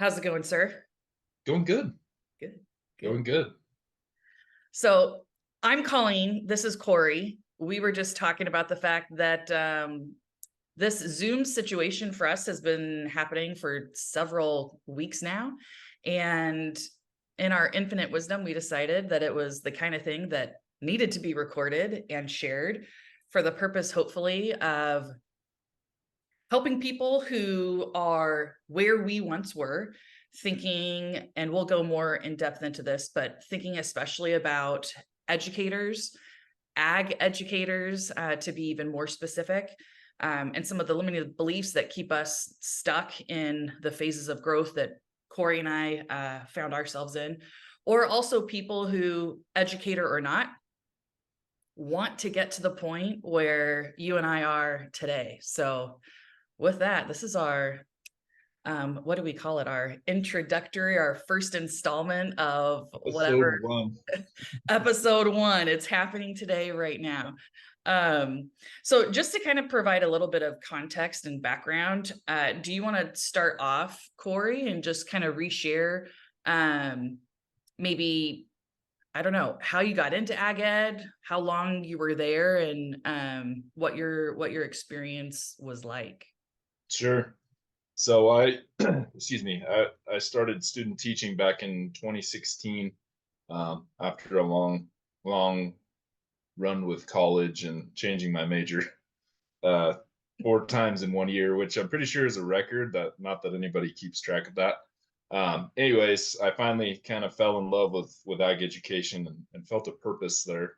How's it going, sir? Going good. Good, good. Going good. So I'm Colleen. This is Cory. We were just talking about the fact that this Zoom situation for us has been happening for several weeks now. And in our infinite wisdom, we decided that it was the kind of thing that needed to be recorded and shared for the purpose, hopefully, of helping people who are where we once were, thinking, and we'll go more in depth into this, but thinking especially about educators, ag educators, to be even more specific, and some of the limiting beliefs that keep us stuck in the phases of growth that Cory and I found ourselves in, or also people who, educator or not, want to get to the point where you and I are today. So with that, this is our what do we call it? Our introductory, our first installment of Episode whatever, one. episode one. It's happening today, right now. So just to kind of provide a little bit of context and background, do you want to start off, Cory, and just kind of reshare maybe, I don't know, how you got into ag ed, how long you were there, and what your experience was like? Sure. So I, excuse me, I started student teaching back in 2016, after a long run with college and changing my major uh, four times in 1 year, which I'm pretty sure is a record. That not that anybody keeps track of that. Anyways, I finally kind of fell in love with ag education and felt a purpose there.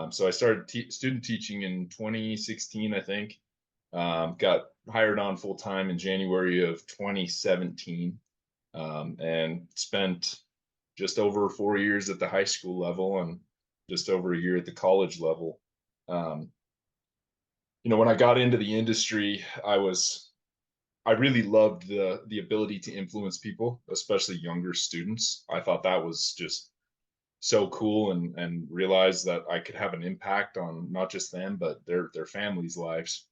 So I started student teaching in 2016, I think. Got hired on full time in January of 2017, and spent just over 4 years at the high school level and just over a year at the college level. Um, when I got into the industry, I really loved the ability to influence people, especially younger students. I thought that was just so cool, and realized that I could have an impact on not just them but their families' lives.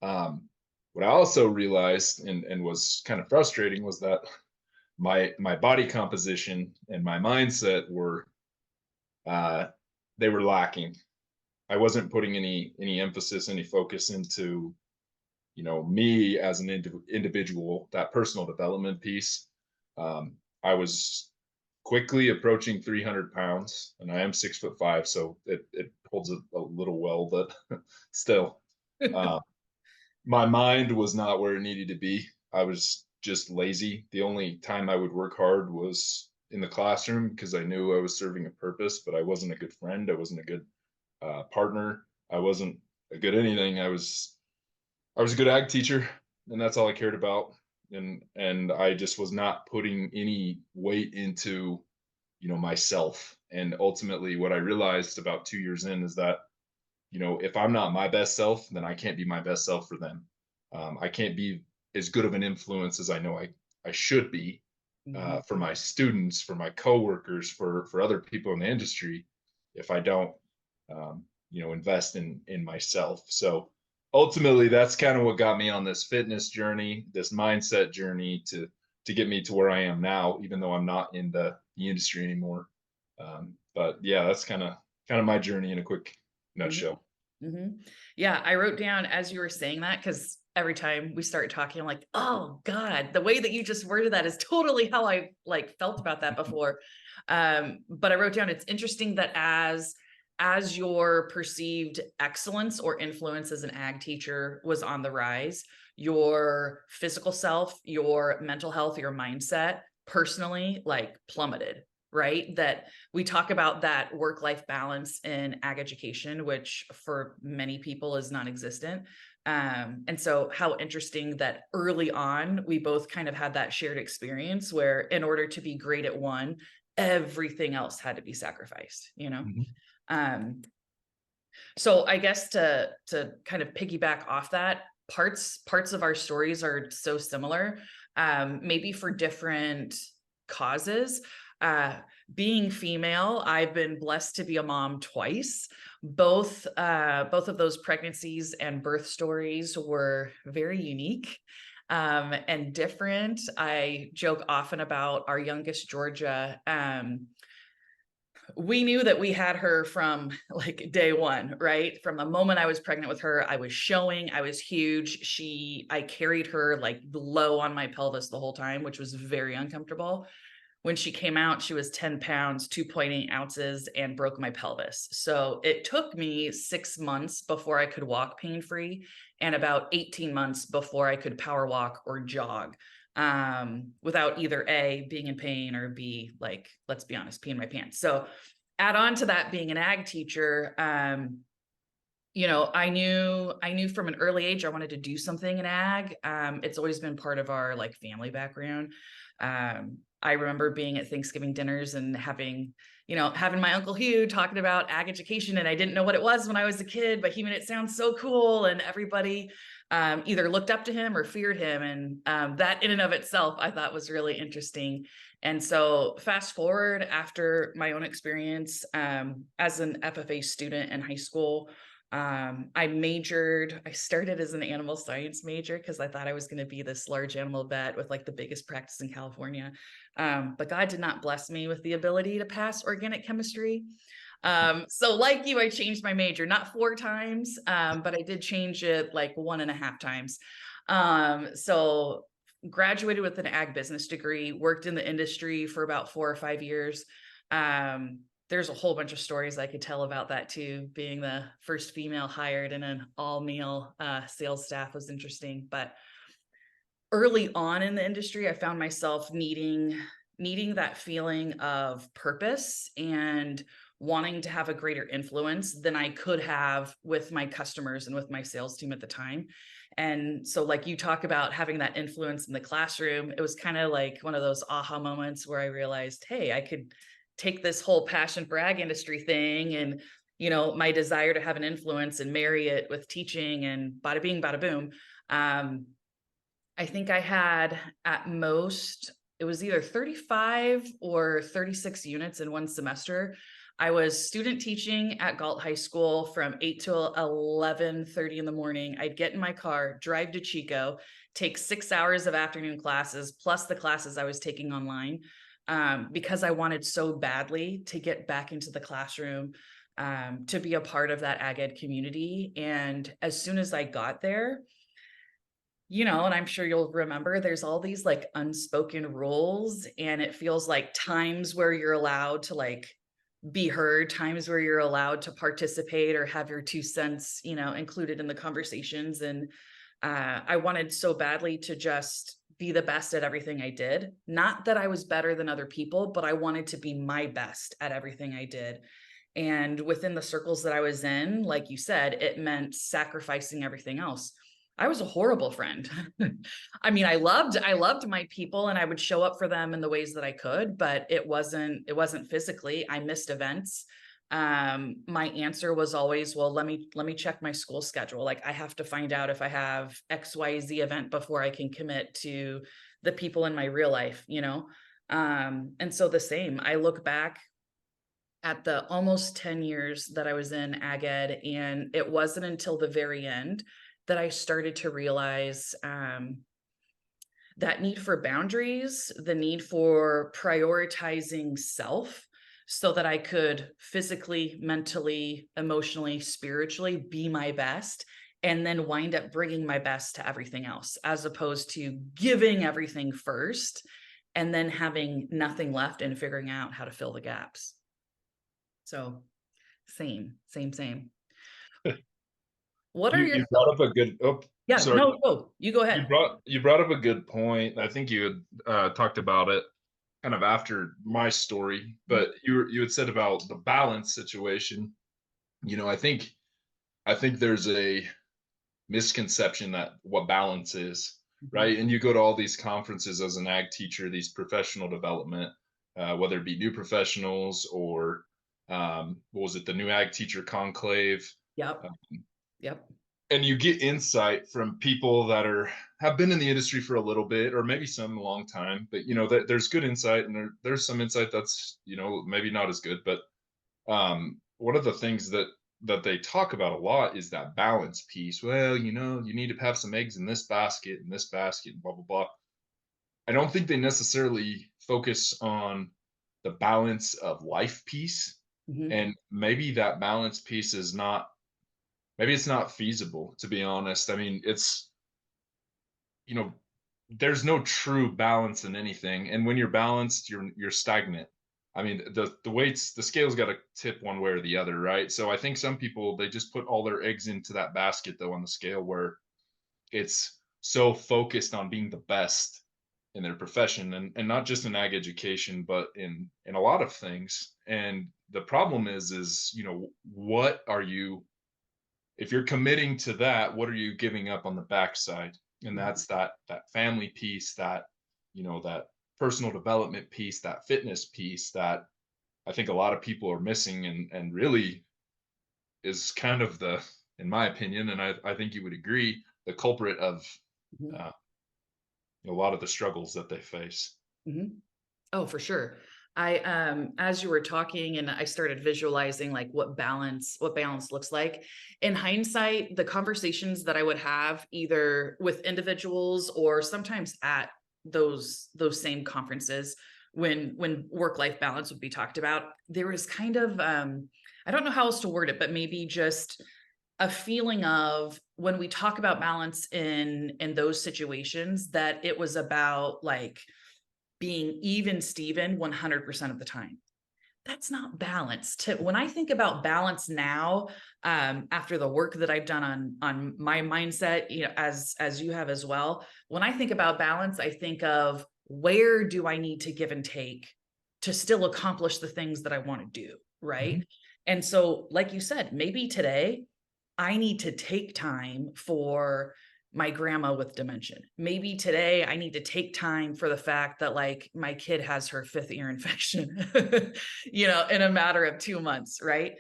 What I also realized, and was kind of frustrating, was that my body composition and my mindset were uh, they were lacking. I wasn't putting any emphasis, any focus into me as an individual, that personal development piece. I was quickly approaching 300 pounds, and I am 6'5", so it holds a little well, but still. Uh, my mind was not where it needed to be. I was just lazy. The only time I would work hard was in the classroom because I knew I was serving a purpose, but I wasn't a good friend. I wasn't a good partner. I wasn't a good anything. I was a good ag teacher, and that's all I cared about. And I just was not putting any weight into myself. And ultimately, what I realized about 2 years in is that if I'm not my best self, then I can't be my best self for them. I can't be as good of an influence as I know I should be, Mhm. for my students, for my coworkers, for other people in the industry, if I don't, invest in myself. So ultimately, that's kind of what got me on this fitness journey, this mindset journey to get me to where I am now, even though I'm not in the industry anymore. But yeah, that's kind of my journey in a quick Mhm. nutshell. Mhm. Yeah, I wrote down as you were saying that because every time we start talking, I'm like, "Oh God, the way that you just worded that is totally how I like felt about that before." But I wrote down it's interesting that as your perceived excellence or influence as an ag teacher was on the rise, your physical self, your mental health, your mindset personally like plummeted, right? That we talk about that work-life balance in ag education, which for many people is non-existent. And so how interesting that early on, we both kind of had that shared experience where in order to be great at one, everything else had to be sacrificed, you know? Mhm. Um, so I guess to kind of piggyback off that, parts of our stories are so similar, maybe for different causes. Uh, Being female, I've been blessed to be a mom twice. Both of those pregnancies and birth stories were very unique. and different. I joke often about our youngest, Georgia. We knew that we had her from like day one, right? From the moment I was pregnant with her, I was showing, I was huge. I carried her like low on my pelvis the whole time, which was very uncomfortable. When she came out, she was 10 pounds, 2.8 ounces, and broke my pelvis. So it took me 6 months before I could walk pain free, and about 18 months before I could power walk or jog, without either A, being in pain, or B, like, let's be honest, peeing my pants. So add on to that being an ag teacher, I knew from an early age I wanted to do something in ag. It's always been part of our like family background. I remember being at Thanksgiving dinners and having my Uncle Hugh talking about ag education, and I didn't know what it was when I was a kid, but he made it sound so cool, and everybody either looked up to him or feared him, and that in and of itself I thought was really interesting. And so fast forward after my own experience as an FFA student in high school. I started as an animal science major because I thought I was going to be this large animal vet with like the biggest practice in California. But God did not bless me with the ability to pass organic chemistry. So like you, I changed my major, not 4 times, but I did change it like 1.5 times. So graduated with an ag business degree, worked in the industry for about 4 or 5 years. There's a whole bunch of stories I could tell about that too. Being the first female hired in an all male sales staff was interesting. But early on in the industry, I found myself needing that feeling of purpose and wanting to have a greater influence than I could have with my customers and with my sales team at the time. And so like you talk about having that influence in the classroom, it was kind of like one of those aha moments where I realized, hey, I could take this whole passion for ag industry thing and my desire to have an influence and marry it with teaching, and bada bing bada boom. I think I had at most, it was either 35 or 36 units in one semester. I was student teaching at Galt High School from 8 to 11:30 in the morning. I'd get in my car, drive to Chico, take 6 hours of afternoon classes, plus the classes I was taking online, because I wanted so badly to get back into the classroom, to be a part of that ag ed community. And as soon as I got there, and I'm sure you'll remember, there's all these like unspoken rules, and it feels like times where you're allowed to like be heard, times where you're allowed to participate or have your 2 cents, included in the conversations. And I wanted so badly to just be the best at everything I did. Not that I was better than other people, but I wanted to be my best at everything I did. And within the circles that I was in, like you said, it meant sacrificing everything else. I was a horrible friend. I mean, I loved my people, and I would show up for them in the ways that I could, but it wasn't physically. I missed events. My answer was always, well, let me check my school schedule. Like, I have to find out if I have XYZ event before I can commit to the people in my real life. And so the same, I look back at the almost 10 years that I was in ag ed, and it wasn't until the very end that I started to realize that need for boundaries, the need for prioritizing self so that I could physically, mentally, emotionally, spiritually be my best, and then wind up bringing my best to everything else, as opposed to giving everything first and then having nothing left and figuring out how to fill the gaps. So same. What are You your you brought up a good Yeah, sorry. no, you go You ahead. brought up a good point. I think you had talked about it kind of after my story, but you had said about the balance situation. I think there's a misconception that what balance is, Mhm. right? And you go to all these conferences as an ag teacher, these professional development, whether it be new professionals or what was it, the new ag teacher conclave, Yep, uh, yep, and you get insight from people that have been in the industry for a little bit, or maybe some a long time. But that there's good insight, and there's some insight that's maybe not as good. But one of the things that that they talk about a lot is that balance piece. Well, you need to have some eggs in this basket and this basket and blah blah blah. I don't think they necessarily focus on the balance of life piece. Mhm. And maybe that balance piece is not, maybe it's not feasible, to be honest. I mean, you know, there's no true balance in anything. And when you're balanced, you're stagnant. I mean, the weights, the scale's got to tip one way or the other, right? So I think some people, they just put all their eggs into that basket though on the scale, where it's so focused on being the best in their profession, and not just in ag education, but in a lot of things. And the problem is what are you, if you're committing to that, what are you giving up on the backside? And Mhm. that's that family piece, that personal development piece, that fitness piece that I think a lot of people are missing, and really is kind of the, in my opinion, and I think you would agree, the culprit of Mhm. uh, a lot of the struggles that they face. Mhm. Oh, for sure. As you were talking and I started visualizing like what balance looks like. In hindsight, the conversations that I would have either with individuals or sometimes at those same conferences when work-life balance would be talked about, there was kind of I don't know how else to word it, but maybe just a feeling of when we talk about balance in those situations that it was about like being even Steven 100% of the time. That's not balance. When I think about balance now, after the work that I've done on my mindset, as you have as well, when I think about balance, I think of where do I need to give and take to still accomplish the things that I want to do, right? Mhm. And so, like you said, maybe today I need to take time for my grandma with dementia. Maybe today I need to take time for the fact that like my kid has her fifth ear infection, in a matter of 2 months, right?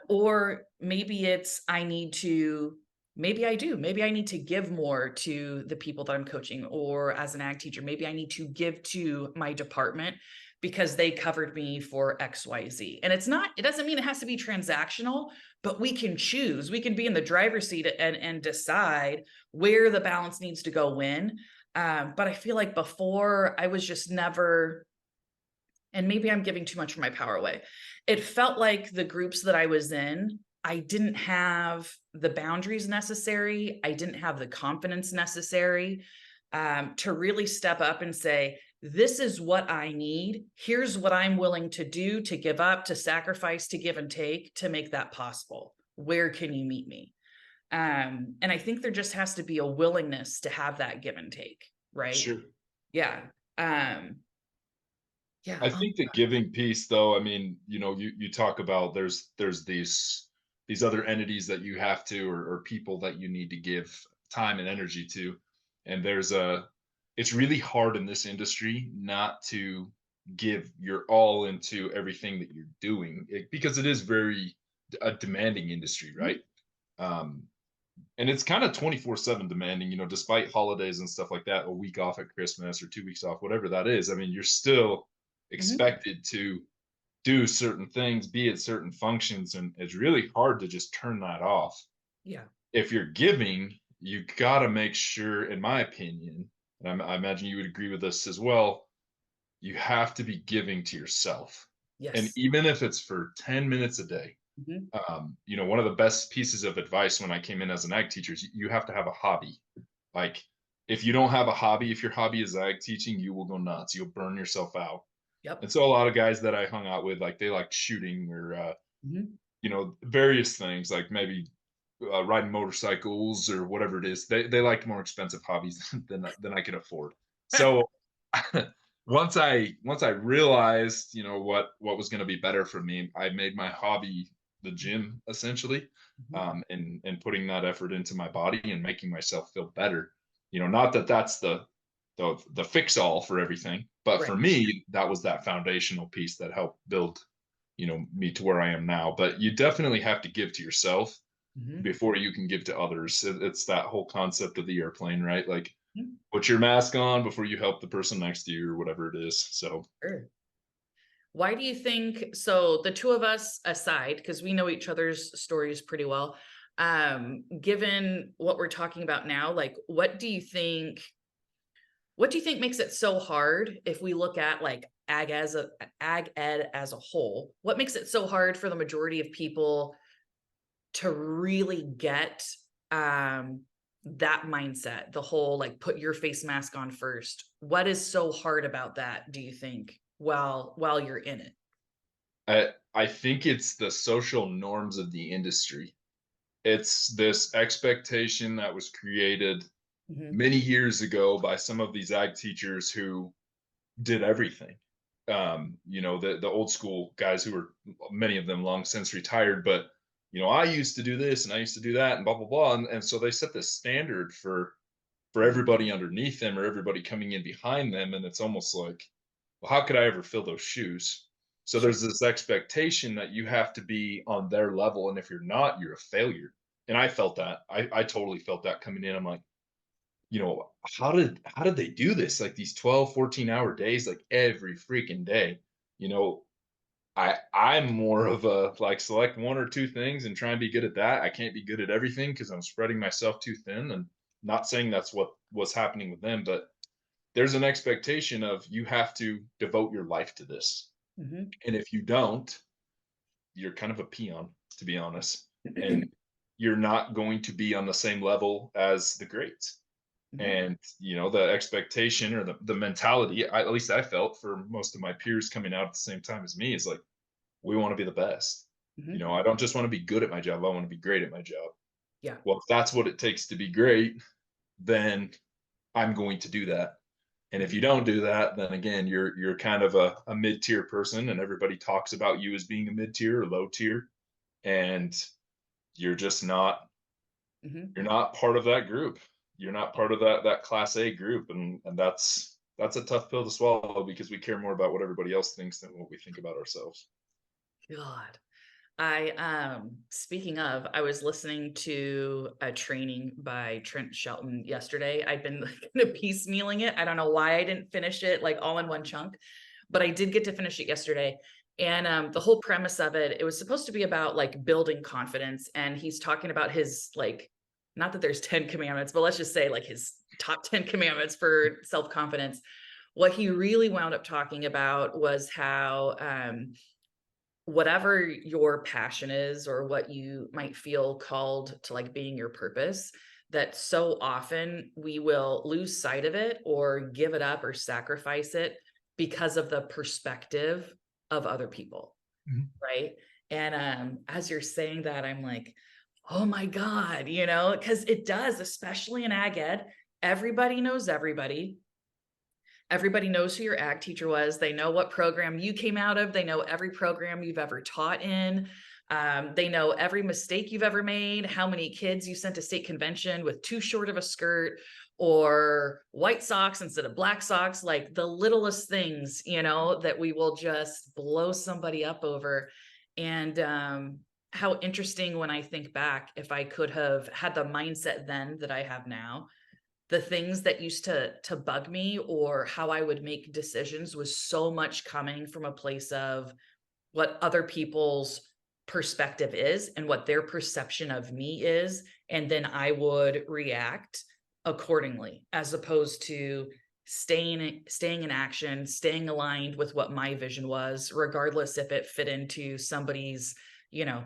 Or maybe it's maybe I need to give more to the people that I'm coaching, or as an ag teacher, maybe I need to give to my department because they covered me for XYZ. And it doesn't mean it has to be transactional, but we can choose. We can be in the driver's seat and decide where the balance needs to go when. But I feel like before I was just never, and maybe I'm giving too much of my power away. It felt like the groups that I was in, I didn't have the boundaries necessary. I didn't have the confidence necessary to really step up and say, this is what I need. Here's what I'm willing to do, to give up, to sacrifice, to give and take to make that possible. Where can you meet me? And I think there just has to be a willingness to have that give and take, right? Sure. Yeah. Um, yeah. I think the giving piece, though, I mean, you talk about there's these other entities that you have to, or people that you need to give time and energy to, and it's really hard in this industry not to give your all into everything that you're doing, because it is very a demanding industry, Mhm. right? Um, and it's kind of 24/7 demanding, despite holidays and stuff like that, a week off at Christmas or 2 weeks off, whatever that is. I mean, you're still Mhm. expected to do certain things, be at certain functions, and it's really hard to just turn that off. Yeah. If you're giving, you got to make sure, in my opinion, and I imagine you would agree with this as well, you have to be giving to yourself. And Yes. even if it's for 10 minutes a day, Mhm. one of the best pieces of advice when I came in as an ag teacher is you have to have a hobby. Like, if you don't have a hobby, if your hobby is ag teaching, you will go nuts. You'll burn yourself out. And Yep. so a lot of guys that I hung out with, like, they like shooting, or Mhm. various things, like maybe riding motorcycles or whatever it is. They liked more expensive hobbies than I could afford. So once I realized, what was going to be better for me, I made my hobby the gym, essentially, Mhm. and putting that effort into my body and making myself feel better. Not that that's the fix all for everything, but Right. for me, that was that foundational piece that helped build, me to where I am now. But you definitely have to give to yourself Mhm. before you can give to others. It's that whole concept of the airplane, right? Like, Mhm. put your mask on before you help the person next to you, or whatever it is. So Sure. Why do you think so the two of us aside, because we know each other's stories pretty well, given what we're talking about now, like what do you think makes it so hard if we look at like ag ed as a whole? What makes it so hard for the majority of people to really get um that mindset, the whole like put your face mask on first? What is so hard about that, do you think, while you're in it? I think it's the social norms of the industry. It's this expectation that was created Mhm. many years ago by some of these ag teachers who did everything. The old school guys who were, many of them long since retired, but I used to do this and I used to do that and blah blah blah. And so they set this standard for Mhm. everybody underneath them or everybody coming in behind them. And it's almost like, well, how could I ever fill those shoes? So Sure. there's this expectation that you have to be on their level. And if you're not, you're a failure. And I felt that. I totally felt that coming in. I'm like, how did they do this? Like these 12, 14-hour days, like every freaking day. You know, I'm more of a like select one or two things and try and be good at that. I can't be good at everything because I'm spreading myself too thin. And not saying that's what was happening with them, but there's an expectation of you have to devote your life to this. Mhm. And if you don't, you're kind of a peon, to be honest. And you're not going to be on the same level as the greats. Mhm. And the expectation or the mentality, at least I felt for most of my peers coming out at the same time as me, is like, we want to be the best. Mhm. I don't just want to be good at my job, I want to be great at my job. Yeah. Well, if that's what it takes to be great, then I'm going to do that. And if Mhm. you don't do that, then again, you're kind of a mid-tier person, and everybody talks about you as being a mid-tier or low tier, and you're just not Mhm. you're not part of that group. You're not part of that class A group, and that's a tough pill to swallow because we care more about what everybody else thinks than what we think about ourselves. God. Speaking of, I was listening to a training by Trent Shelton yesterday. I've been like kind of piecemealing it. I don't know why I didn't finish it like all in one chunk, but I did get to finish it yesterday. And the whole premise of it, it was supposed to be about like building confidence. And he's talking about his like, not that there's 10 commandments, but let's just say like his top 10 commandments for self-confidence. What he really wound up talking about was how whatever your passion is or what you might feel called to like being your purpose, that so often we will lose sight of it or give it up or sacrifice it because of the perspective of other people, Mhm. right? And as you're saying that, I'm like, oh my God, because it does, especially in ag ed, everybody knows everybody. Everybody knows who your ag teacher was. They know what program you came out of. They know every program you've ever taught in. They know every mistake you've ever made, how many kids you sent to state convention with too short of a skirt or white socks instead of black socks, like the littlest things, that we will just blow somebody up over. And how interesting when I think back, if I could have had the mindset then that I have now, the things that used to bug me or how I would make decisions was so much coming from a place of what other people's perspective is and what their perception of me is, and then I would react accordingly as opposed to staying in action, staying aligned with what my vision was, regardless if it fit into somebody's, you know,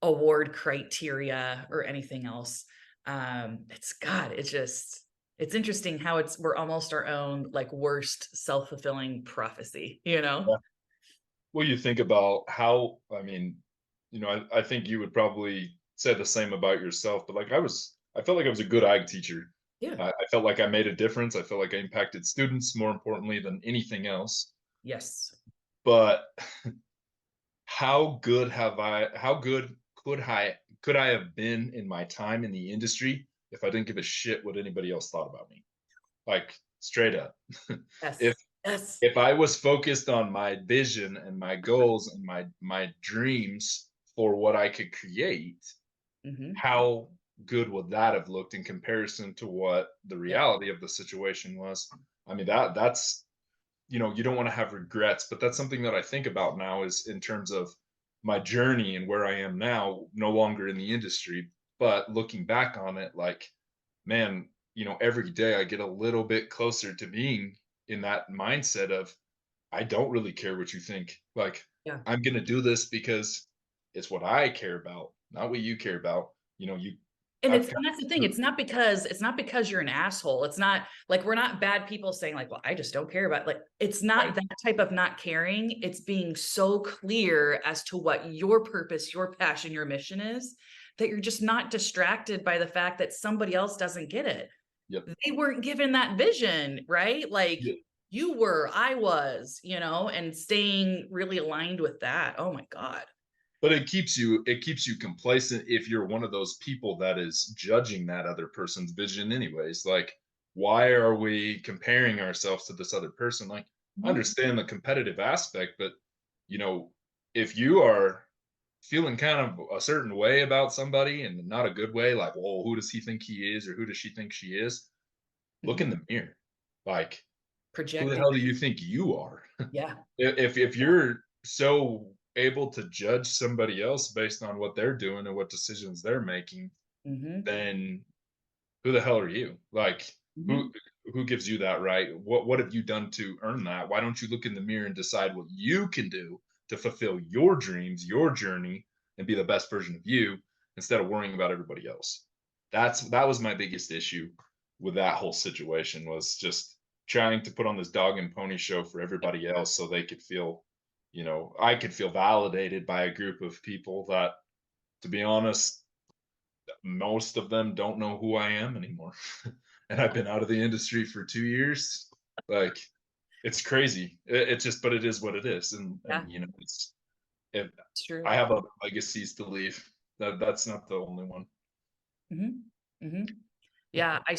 award criteria or anything else. It's interesting how we're almost our own like worst self-fulfilling prophecy. Yeah. Well, you think about how, I mean, I think you would probably say the same about yourself, but like I felt like I was a good ag teacher. Yeah. I felt like I made a difference. I felt like I impacted students more importantly than anything else. Yes. But how good could I have been in my time in the industry if I didn't give a shit what anybody else thought about me? Like straight up. if Yes. Yes. if I was focused on my vision and my goals and my dreams for what I could create, Mhm. how good would that have looked in comparison to what the Yep. reality of the situation was? I mean, that's you don't want to have regrets, but that's something that I think about now is in terms of my journey and where I am now, no longer in the industry, but looking back on it, like, man, every day I get a little bit closer to being in that mindset of I don't really care what you think. Like, Yeah. I'm gonna do this because it's what I care about, not what you care about. And I've it's kind and that's the thing, it's not because you're an asshole. It's not like we're not bad people saying like, "Well, I just don't care about," like, it's right. not that type of not caring. It's being so clear as to what your purpose, your passion, your mission is, that you're just not distracted by the fact that somebody else doesn't get it. Yep. They weren't given that vision, right? Like Yeah. you were, I was, and staying really aligned with that. Oh my God. But it keeps you complacent if you're one of those people that is judging that other person's vision anyways. Like, why are we comparing ourselves to this other person? Like, I Mhm. understand the competitive aspect, but you know, if you are feeling kind of a certain way about somebody and not a good way, like, well, who does he think he is or who does she think she is? Look in Mhm. the mirror. Like, who the Projecting. hell do you think you are? Yeah. If Yeah. you're so able to judge somebody else based on what they're doing and what decisions they're making, Mhm. then who the hell are you? Like, who Mhm. who gives you that right? What have you done to earn that? Why don't you look in the mirror and decide what you can do to fulfill your dreams, your journey, and be the best version of you instead of worrying about everybody else? That was my biggest issue with that whole situation was just trying to put on this dog and pony show for everybody else so they could feel, I could feel validated by a group of people that, to be honest, most of them don't know who I am anymore. And I've been out of the industry for 2 years. Like, it's crazy. It's just, but it is what it is. And Yeah, it, it's true. I have other legacies to leave. That's not the only one. Mhm. Mhm. Yeah, I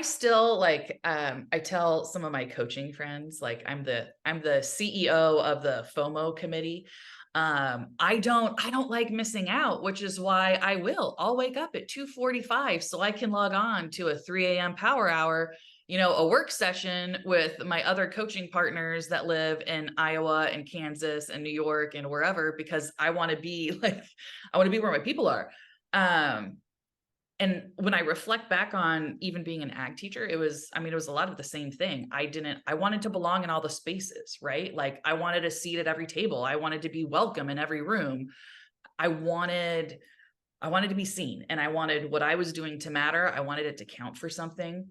still like, I tell some of my coaching friends, like I'm the CEO of the FOMO committee. I don't like missing out, which is why I'll wake up at 2:45 so I can log on to a 3 a.m. power hour, a work session with my other coaching partners that live in Iowa and Kansas and New York and wherever, because I want to be like, I want to be where my people are. Um, and when I reflect back on even being an ag teacher, it was a lot of the same thing. I wanted to belong in all the spaces, right? Like I wanted a seat at every table. I wanted to be welcome in every room. I wanted, I wanted to be seen, and I wanted what I was doing to matter. I wanted it to count for something,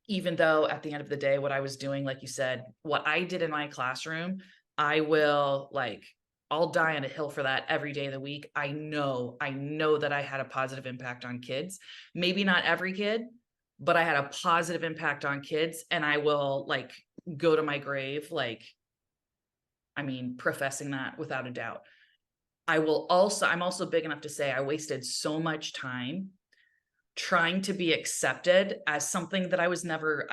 even though at the end of the day, what I was doing, like you said, what I did in my classroom, I will like, I'll die on a hill for that every day of the week. I know that I had a positive impact on kids. Maybe not every kid, but I had a positive impact on kids. And I will like go to my grave, like, professing that without a doubt. I'm also big enough to say I wasted so much time trying to be accepted as something that I was never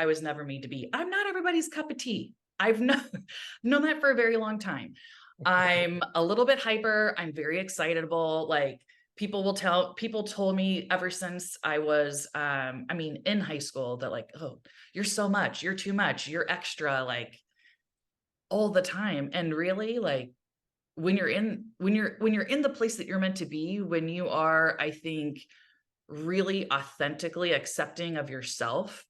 made to be. I'm not everybody's cup of tea. I've known that for a very long time. I'm a little bit hyper. I'm very excitable. Like people told me ever since I was in high school that like, oh, you're so much, you're too much, you're extra, like all the time. And really, like when you're in the place that you're meant to be, when you are, I think, really authentically accepting of yourself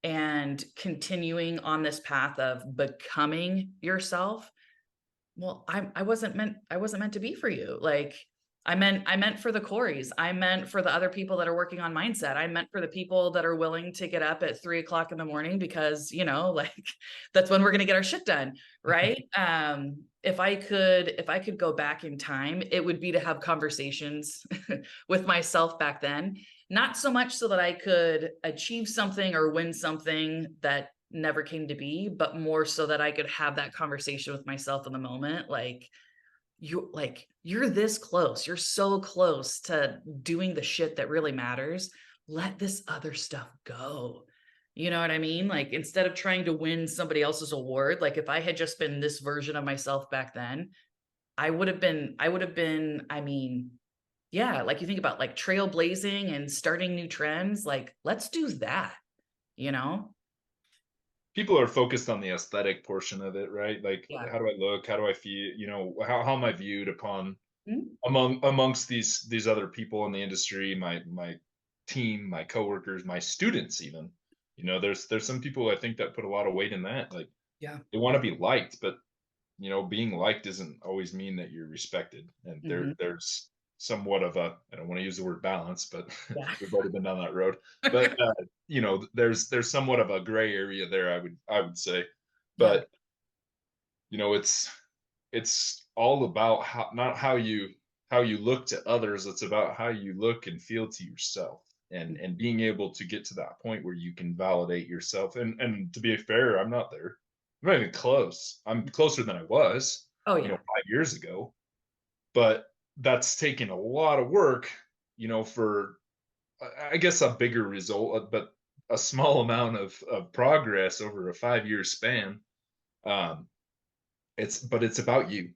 and continuing on this path of becoming yourself, well, I wasn't meant to be for you. Like I meant for the Corys. I meant for the other people that are working on mindset. I meant for the people that are willing to get up at 3 o'clock in the morning because, like that's when we're gonna get our shit done. Right. If I could go back in time, it would be to have conversations with myself back then. Not so much so that I could achieve something or win something that never came to be, but more so that I could have that conversation with myself in the moment. You're this close. You're so close to doing the shit that really matters. Let this other stuff go. You know what I mean? Like instead of trying to win somebody else's award, like if I had just been this version of myself back then, I would have been, yeah, like you think about like trailblazing and starting new trends, like let's do that, you know? people are focused on the aesthetic portion of it, right? Like, Yeah. how do I look? How do I feel? How am I viewed upon Mhm. amongst these other people in the industry, my team, my coworkers, my students, even. There's some people I think that put a lot of weight in that. Like, Yeah. they want to be liked, but being liked doesn't always mean that you're respected. And Mhm. there's somewhat of a, I don't want to use the word balance, but Yeah. we've already been down that road. But there's somewhat of a gray area there, I would say. Yeah. But it's all about how, not how you look to others. It's about how you look and feel to yourself, and being able to get to that point where you can validate yourself. And to be fair, I'm not there. I'm not even close. I'm closer than I was, Oh, yeah. 5 years ago. But that's taken a lot of work, for, I guess, a bigger result, but a small amount of progress over a 5 year span. Um, but it's about you.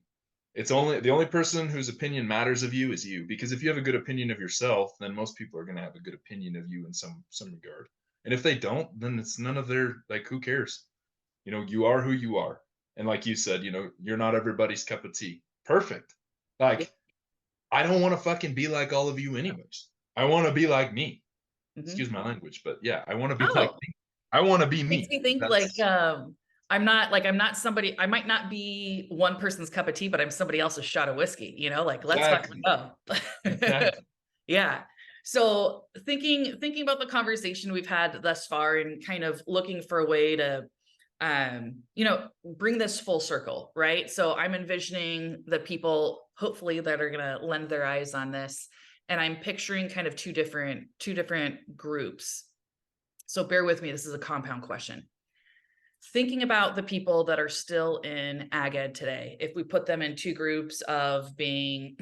It's only the only person whose opinion matters of you is you. Because if you have a good opinion of yourself, then most people are going to have a good opinion of you in some regard. And if they don't, then it's none of their, like, who cares? You are who you are. And like you said, you're not everybody's cup of tea. Perfect. Yeah. Like, I don't want to fucking be like all of you anyways. I want to be like me. Excuse Mhm. my language, but yeah, I want to be like Oh, me. I want to be makes me. me think like, That's I'm not somebody, I might not be one person's cup of tea, but I'm somebody else's shot of whiskey, like, let's fucking exactly, go. exactly. Yeah. So thinking about the conversation we've had thus far and kind of looking for a way to bring this full circle, right? So I'm envisioning the people hopefully that are going to lend their eyes on this, and I'm picturing kind of two different groups. So bear with me, this is a compound question. Thinking about the people that are still in ag ed today, if we put them in two groups of being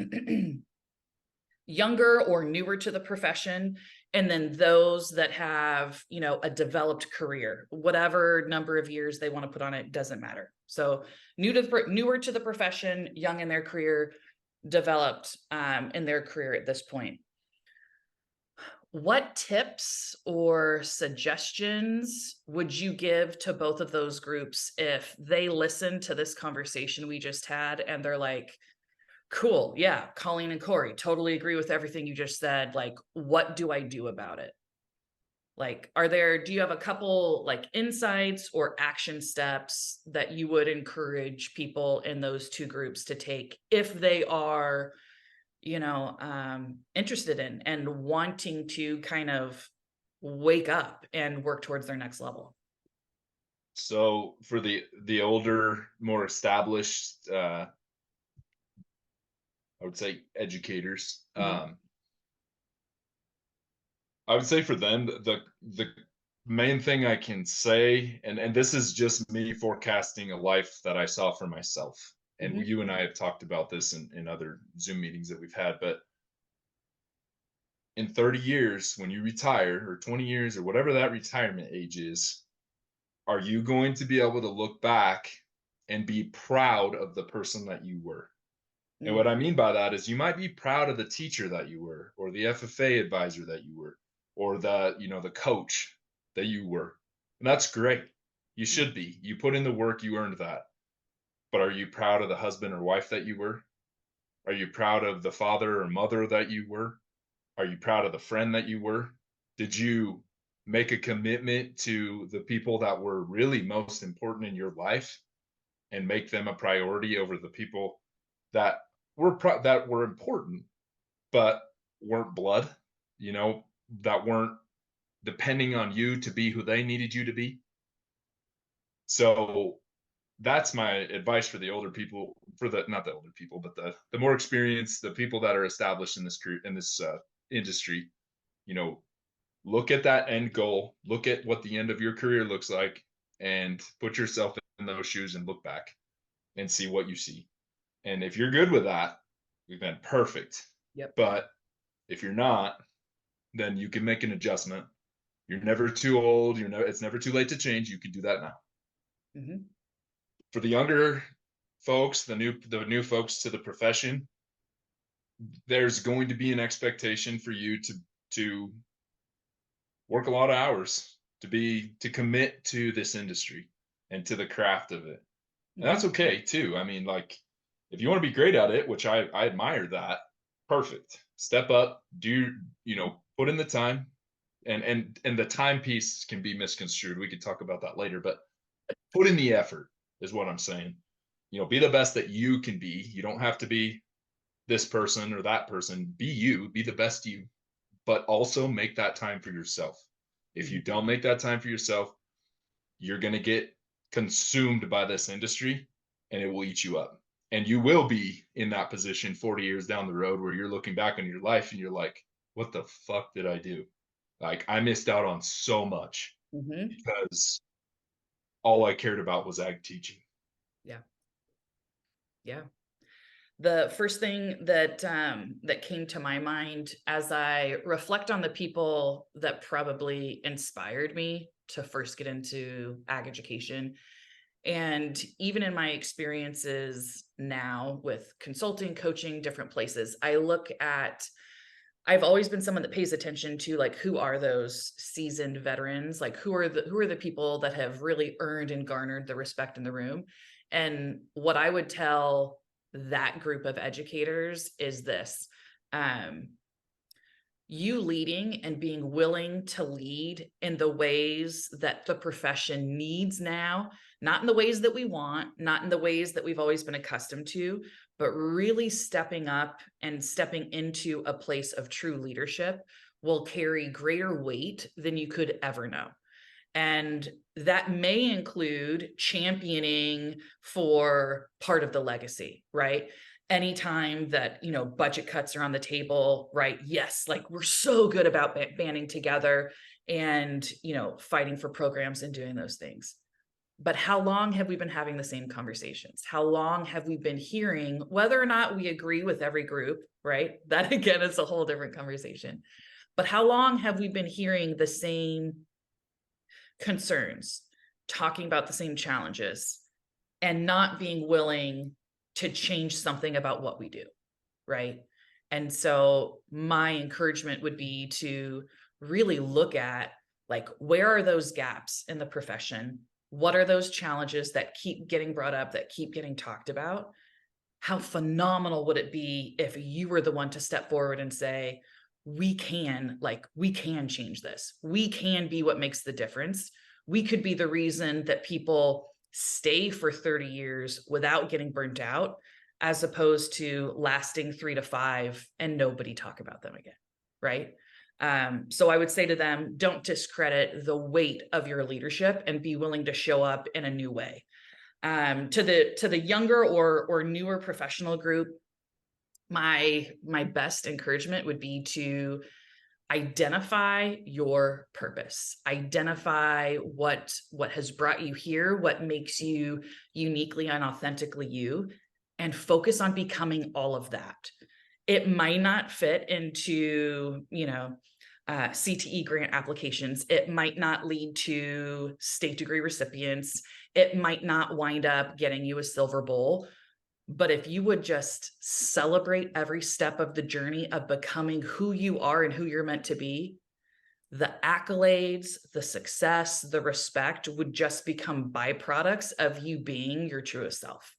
younger or newer to the profession, and then those that have a developed career, whatever number of years they want to put on it, doesn't matter. So newer to the profession, young in their career, developed in their career at this point. What tips or suggestions would you give to both of those groups if they listen to this conversation we just had and they're like, cool, yeah, Colleen and Cory, totally agree with everything you just said. Like, what do I do about it? Like, do you have a couple like insights or action steps that you would encourage people in those two groups to take if they are interested in and wanting to kind of wake up and work towards their next level? So for the older, more established, I would say educators. Mhm. I would say for them, the main thing I can say, and this is just me forecasting a life that I saw for myself. And Mhm. you and I have talked about this in other Zoom meetings that we've had. But in 30 years, when you retire, or 20 years, or whatever that retirement age is, are you going to be able to look back and be proud of the person that you were? And Mm. what I mean by that is, you might be proud of the teacher that you were, or the FFA advisor that you were, or the coach that you were. And that's great. You should be. You put in the work, you earned that. But are you proud of the husband or wife that you were? Are you proud of the father or mother that you were? Are you proud of the friend that you were? Did you make a commitment to the people that were really most important in your life, and make them a priority over the people that that were important, but weren't blood, that weren't depending on you to be who they needed you to be? So that's my advice for the older people, for the not the older people, but the more experienced, the people that are established in this industry. You know, look at that end goal, look at what the end of your career looks like, and put yourself in those shoes and look back and see what you see. And if you're good with that, then perfect. Yep. But if you're not, then you can make an adjustment. You're never too old. It's never too late to change. You can do that now. Mhm. For the younger folks, the new folks to the profession, there's going to be an expectation for you to work a lot of hours, to commit to this industry and to the craft of it. And that's Mhm. okay too. I mean, like, if you want to be great at it, which I admire that, perfect. Step up, put in the time. And the time piece can be misconstrued. We could talk about that later, but put in the effort is what I'm saying. Be the best that you can be. You don't have to be this person or that person. Be you, be the best you, but also make that time for yourself. If you Mhm. don't make that time for yourself, you're going to get consumed by this industry and it will eat you up. And you will be in that position 40 years down the road where you're looking back on your life and you're like, what the fuck did I do? Like, I missed out on so much Mhm. because all I cared about was ag teaching. Yeah. Yeah. The first thing that that came to my mind as I reflect on the people that probably inspired me to first get into ag education, and even in my experiences now with consulting, coaching, different places, I look at I've always been someone that pays attention to, like, who are those seasoned veterans? Like, who are the people that have really earned and garnered the respect in the room? And what I would tell that group of educators is this: um, you leading and being willing to lead in the ways that the profession needs now, not in the ways that we want, not in the ways that we've always been accustomed to, but really stepping up and stepping into a place of true leadership will carry greater weight than you could ever know. And that may include championing for part of the legacy, right? Anytime that, budget cuts are on the table, right? Yes, like, we're so good about banding together and, fighting for programs and doing those things. But how long have we been having the same conversations? How long have we been hearing, whether or not we agree with every group, right? That again is a whole different conversation. But how long have we been hearing the same concerns, talking about the same challenges, and not being willing to change something about what we do, right? And so my encouragement would be to really look at, like, where are those gaps in the profession? What are those challenges that keep getting brought up, that keep getting talked about? How phenomenal would it be if you were the one to step forward and say, we can change this. We can be what makes the difference. We could be the reason that people stay for 30 years without getting burnt out, as opposed to lasting 3 to 5 and nobody talk about them again. Right. So I would say to them, don't discredit the weight of your leadership and be willing to show up in a new way. To the younger or newer professional group, my best encouragement would be to identify your purpose, identify what has brought you here, what makes you uniquely and authentically you, and focus on becoming all of that. It might not fit into, CTE grant applications. It might not lead to state degree recipients. It might not wind up getting you a silver bowl. But if you would just celebrate every step of the journey of becoming who you are and who you're meant to be, the accolades, the success, the respect would just become byproducts of you being your truest self.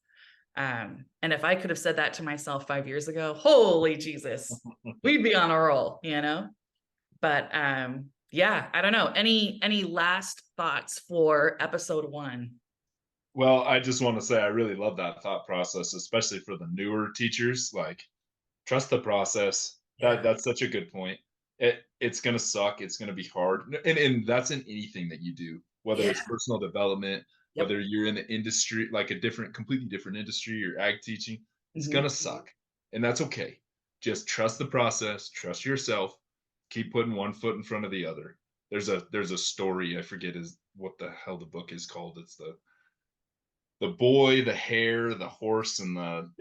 And if I could have said that to myself 5 years ago, holy Jesus, we'd be on a roll. But yeah, I don't know. Any last thoughts for episode 1? Well, I just want to say I really love that thought process, especially for the newer teachers. Like, trust the process. Yeah. That's such a good point. It's gonna suck. It's gonna be hard, and that's in anything that you do, whether Yeah. it's personal development, Yep. whether you're in the industry, like a completely different industry, or ag teaching. It's Mhm. gonna suck, and that's okay. Just trust the process. Trust yourself. Keep putting one foot in front of the other. There's a story, I forget is what the hell the book is called. It's the boy, the hare, the horse, and the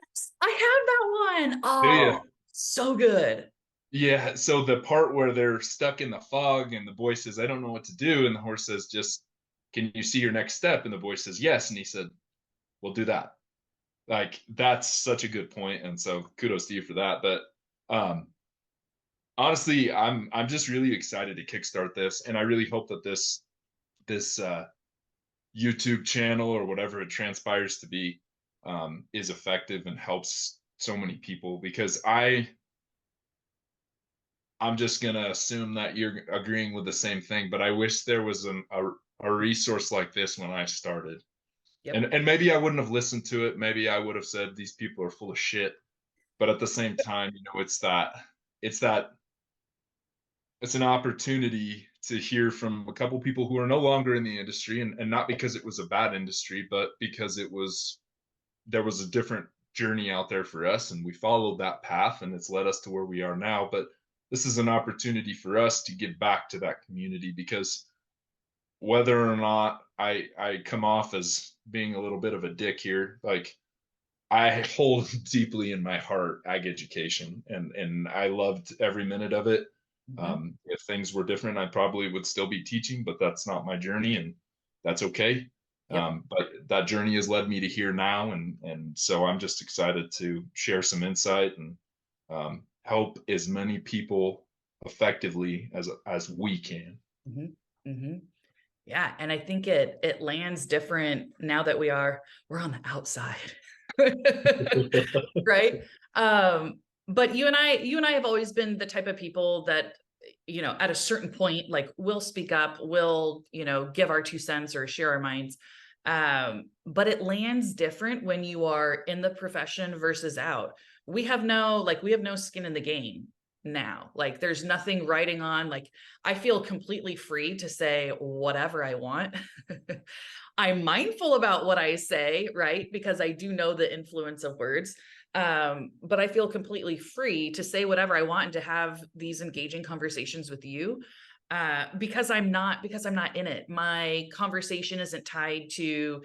I have that one. yeah. Oh, so good. Yeah, so the part where they're stuck in the fog and the boy says, "I don't know what to do," and the horse says, "Just can you see your next step?" And the boy says, "Yes," and he said, "Well, do that." Like, that's such a good point, and so kudos to you for that. But honestly, I'm just really excited to kickstart this, and I really hope that this this YouTube channel or whatever it transpires to be is effective and helps so many people, because I'm just gonna assume that you're agreeing with the same thing, but I wish there was a resource like this when I started. Yep. And maybe I wouldn't have listened to it. Maybe I would have said these people are full of shit. But at the same time, it's that it's an opportunity to hear from a couple people who are no longer in the industry, and not because it was a bad industry, but because there was a different journey out there for us, and we followed that path, and it's led us to where we are now. But this is an opportunity for us to give back to that community, because whether or not I come off as being a little bit of a dick here, like, I hold deeply in my heart ag education, and I loved every minute of it. Mhm. If things were different, I probably would still be teaching, but that's not my journey, and that's okay. Yep. But that journey has led me to here now, and so I'm just excited to share some insight and help as many people effectively as we can. Mhm. Mhm. Yeah, and I think it lands different now that we're on the outside. Right? But you and I have always been the type of people that, at a certain point, like, we'll speak up, we'll, give our 2 cents or share our minds. But it lands different when you are in the profession versus out. We have no skin in the game now. Like, there's nothing writing on, like, I feel completely free to say whatever I want. I'm mindful about what I say, right? Because I do know the influence of words. But I feel completely free to say whatever I want and to have these engaging conversations with you. Because I'm not in it. My conversation isn't tied to,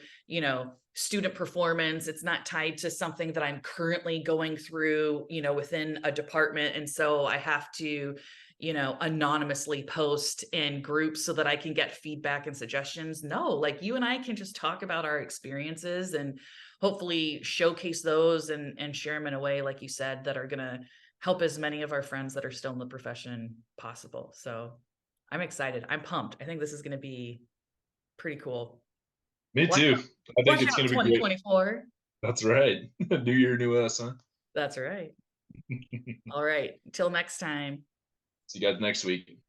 student performance. It's not tied to something that I'm currently going through, within a department. And so I have to, anonymously post in groups so that I can get feedback and suggestions. No, like, you and I can just talk about our experiences and hopefully showcase those and share them in a way, like you said, that are going to help as many of our friends that are still in the profession possible. So I'm excited. I'm pumped. I think this is going to be pretty cool. Me Watch too. out, I think watch it's out going to be great. 2024. That's right. New year, new us, huh? That's right. All right. Till next time. See you guys next week.